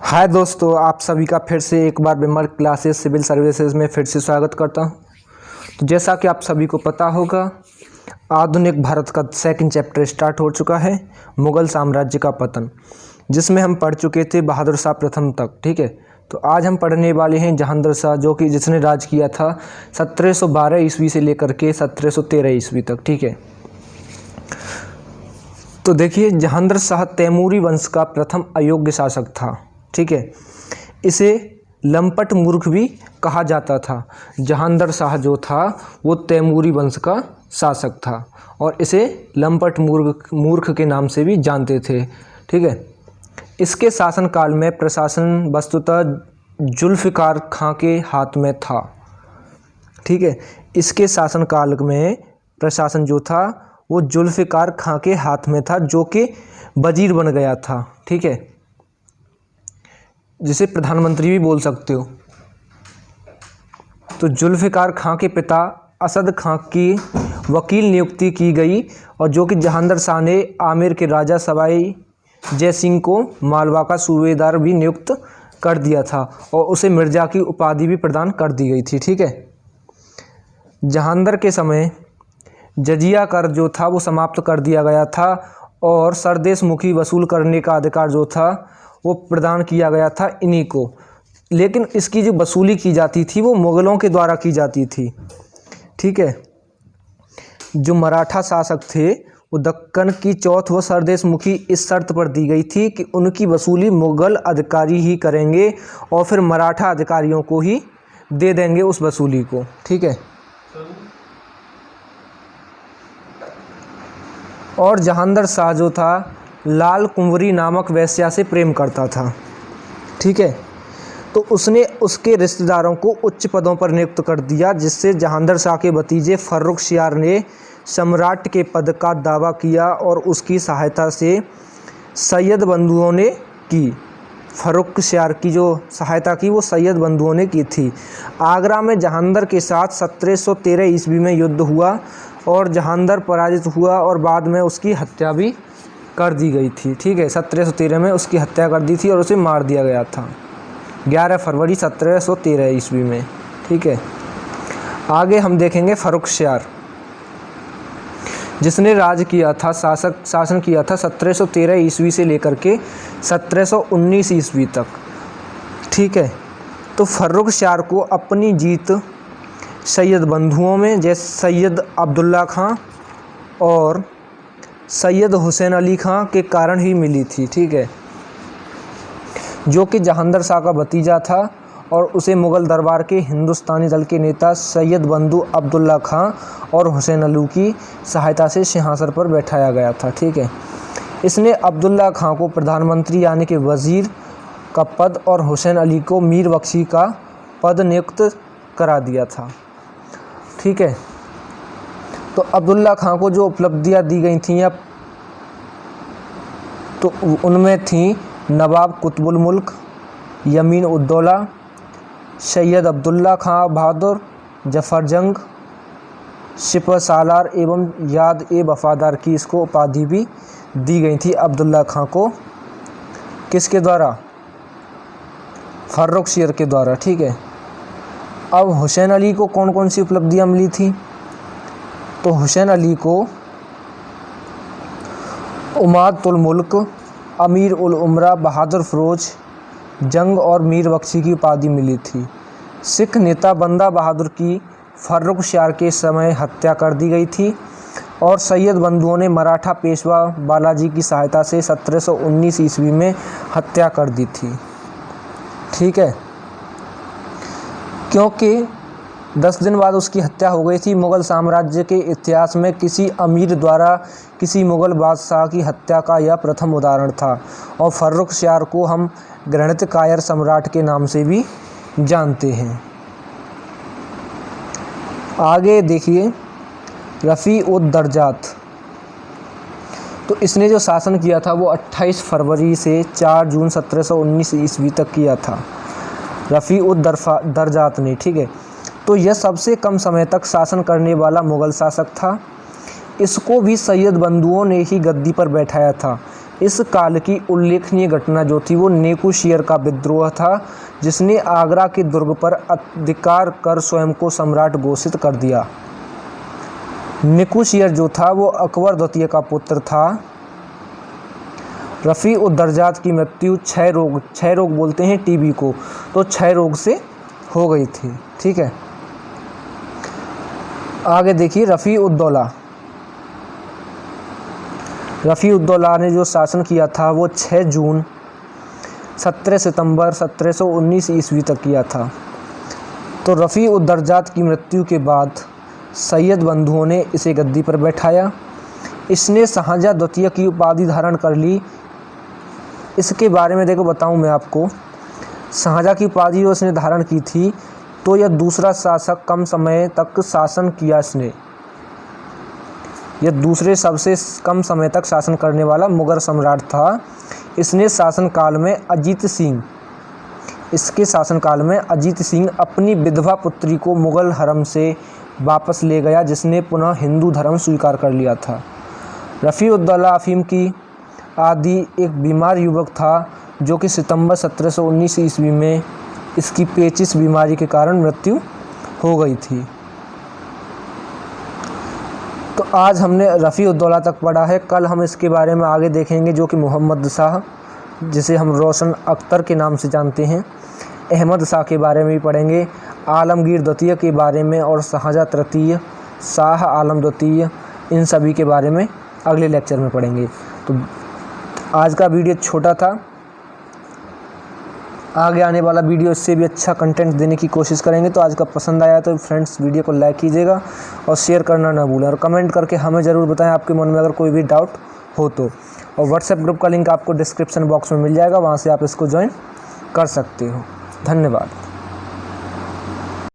हाय दोस्तों, आप सभी का फिर से एक बार विमर क्लासेस सिविल सर्विसेज में फिर से स्वागत करता हूं। तो जैसा कि आप सभी को पता होगा, आधुनिक भारत का सेकंड चैप्टर स्टार्ट हो चुका है, मुग़ल साम्राज्य का पतन, जिसमें हम पढ़ चुके थे बहादुर शाह प्रथम तक। ठीक है, तो आज हम पढ़ने वाले हैं जहांगीर शाह, जो कि जिसने राज किया था 1712 ईस्वी से लेकर के 1713 ईस्वी तक। ठीक है, तो देखिए, जहांगीर शाह तैमूरी वंश का प्रथम अयोग्य शासक था। ठीक है, इसे लंपट मूर्ख भी कहा जाता था। जहांगीर शाह जो था वो तैमूरी वंश का शासक था और इसे लंपट मूर्ख के नाम से भी जानते थे। ठीक है, इसके शासनकाल में प्रशासन वस्तुतः जुल्फ़िकार खां के हाथ में था। ठीक है, इसके शासनकाल में प्रशासन जो था वो जुल्फ़िकार खां के हाथ में था, जो कि वजीर बन गया था। ठीक है, जिसे प्रधानमंत्री भी बोल सकते हो। तो जुल्फ़िकार खां के पिता असद खां की वकील नियुक्ति की गई, और जो कि जहांगीर शाह ने आमेर के राजा सवाई जय सिंह को मालवा का सूबेदार भी नियुक्त कर दिया था, और उसे मिर्ज़ा की उपाधि भी प्रदान कर दी गई थी। ठीक है, जहांगीर के समय जजिया कर जो था वो समाप्त कर दिया गया था, और सरदेश मुखी वसूल करने का अधिकार जो था वो प्रदान किया गया था इन्हीं को। लेकिन इसकी जो वसूली की जाती थी वो मुग़लों के द्वारा की जाती थी। ठीक है, जो मराठा शासक थे वो दक्कन की चौथ व सरदेश मुखी इस शर्त पर दी गई थी कि उनकी वसूली मुग़ल अधिकारी ही करेंगे, और फिर मराठा अधिकारियों को ही दे देंगे उस वसूली को। ठीक है, और जहांगीर शाह जो था लाल कुंवरी नामक वेश्या से प्रेम करता था। ठीक है, तो उसने उसके रिश्तेदारों को उच्च पदों पर नियुक्त कर दिया, जिससे जहांगीर शाह के भतीजे फर्रुखशियार ने सम्राट के पद का दावा किया, और उसकी सहायता से सैयद बंधुओं ने की। फर्रुखशियार की जो सहायता की वो सैयद बंधुओं ने की थी। आगरा में जहांगीर के साथ 1713 ईस्वी में युद्ध हुआ, और जहांगीर पराजित हुआ, और बाद में उसकी हत्या भी कर दी गई थी। ठीक है, 1713 में उसकी हत्या कर दी थी और उसे मार दिया गया था 11 फरवरी 1713 ईस्वी में। ठीक है, आगे हम देखेंगे फर्रुखशियार, जिसने राज किया था शासन किया था 1713 ईस्वी से लेकर के 1719 ईस्वी तक। ठीक है, तो फर्रुखशियार को अपनी जीत सैयद बंधुओं में, जैसे सैयद अब्दुल्ला खां और सैयद हुसैन अली खां के कारण ही मिली थी। ठीक है, जो कि जहांगीर शाह का भतीजा था, और उसे मुग़ल दरबार के हिंदुस्तानी दल के नेता सैयद बंधु अब्दुल्ला खां और हुसैन अली की सहायता से सिंहासन पर बैठाया गया था। ठीक है, इसने अब्दुल्ला खां को प्रधानमंत्री यानी कि वज़ीर का पद और हुसैन अली को मीर बख्शी का पद नियुक्त करा दिया था। ठीक है, तो अब्दुल्ला खां को जो उपलब्धियां दी गई थी तो उनमें थी नवाब कुतुबुल मुल्क, यमीन उद्दौला, सैयद अब्दुल्ला खां बहादुर, जफ़र जंग, सिपह सालार एवं याद ए वफ़ादार की इसको उपाधि भी दी गई थी अब्दुल्ला खां को। किसके द्वारा? फर्रुखशियार के द्वारा। ठीक है, अब हुसैन अली को कौन कौन सी उपलब्धियां मिली थी? तो हुसैन अली को उमादुल मुल्क, अमीर उल उमरा, बहादुर फ़िरोज़ जंग और मीर बख्शी की उपाधि मिली थी। सिख नेता बंदा बहादुर की फर्रुखशियार के समय हत्या कर दी गई थी, और सैयद बंधुओं ने मराठा पेशवा बालाजी की सहायता से 1719 ईस्वी में हत्या कर दी थी। ठीक है, क्योंकि 10 दिन बाद उसकी हत्या हो गई थी। मुग़ल साम्राज्य के इतिहास में किसी अमीर द्वारा किसी मुग़ल बादशाह की हत्या का यह प्रथम उदाहरण था, और फर्रुखशियार को हम घृणित कायर सम्राट के नाम से भी जानते हैं। आगे देखिए, रफ़ी-उद-दरजात, तो इसने जो शासन किया था वो 28 फरवरी से 4 जून 1719 ईस्वी तक किया था रफ़ी-उद-दरजात ने। ठीक है, तो यह सबसे कम समय तक शासन करने वाला मुग़ल शासक था। इसको भी सैयद बंधुओं ने ही गद्दी पर बैठाया था। इस काल की उल्लेखनीय घटना जो थी वो नेकुशियर का विद्रोह था, जिसने आगरा के दुर्ग पर अधिकार कर स्वयं को सम्राट घोषित कर दिया। नेकुशियर जो था वो अकबर द्वितीय का पुत्र था। रफ़ी उद दर्जात की मृत्यु क्षय रोग बोलते हैं टीबी को, तो क्षय रोग से हो गई थी। ठीक है, आगे देखिए रफ़ी उद दौला ने जो शासन किया था वो 6 जून 17 सितंबर 1719 ईस्वी तक किया था। तो रफ़ी उद दर्जात की मृत्यु के बाद सैयद बंधुओं ने इसे गद्दी पर बैठाया। इसने शाहजहाँ द्वितीय की उपाधि धारण कर ली। इसके बारे में देखो बताऊं मैं आपको, शाहजहाँ की उपाधि जो इसने धारण की थी, तो यह दूसरा शासक कम समय तक शासन किया इसने। यह दूसरे सबसे कम समय तक शासन करने वाला मुगल सम्राट था। इसके शासनकाल में अजीत सिंह अपनी विधवा पुत्री को मुगल हरम से वापस ले गया, जिसने पुनः हिंदू धर्म स्वीकार कर लिया था। रफ़ी उद दौला अफीम की आदि एक बीमार युवक था, जो कि सितंबर 1719 ईस्वी में इसकी पेचिश बीमारी के कारण मृत्यु हो गई थी। तो आज हमने रफ़ी उद दौला तक पढ़ा है। कल हम इसके बारे में आगे देखेंगे, जो कि मोहम्मद शाह, जिसे हम रोशन अख्तर के नाम से जानते हैं, अहमद शाह के बारे में भी पढ़ेंगे, आलमगीर द्वितीय के बारे में और शाहजहाँ तृतीय, शाह आलम द्वितीय, इन सभी के बारे में अगले लेक्चर में पढ़ेंगे। तो आज का वीडियो छोटा था, आगे आने वाला वीडियो इससे भी अच्छा कंटेंट देने की कोशिश करेंगे। तो आज का पसंद आया तो फ्रेंड्स वीडियो को लाइक कीजिएगा और शेयर करना ना भूलें, और कमेंट करके हमें ज़रूर बताएं आपके मन में अगर कोई भी डाउट हो तो। और व्हाट्सएप ग्रुप का लिंक आपको डिस्क्रिप्शन बॉक्स में मिल जाएगा, वहाँ से आप इसको ज्वाइन कर सकते हो। धन्यवाद।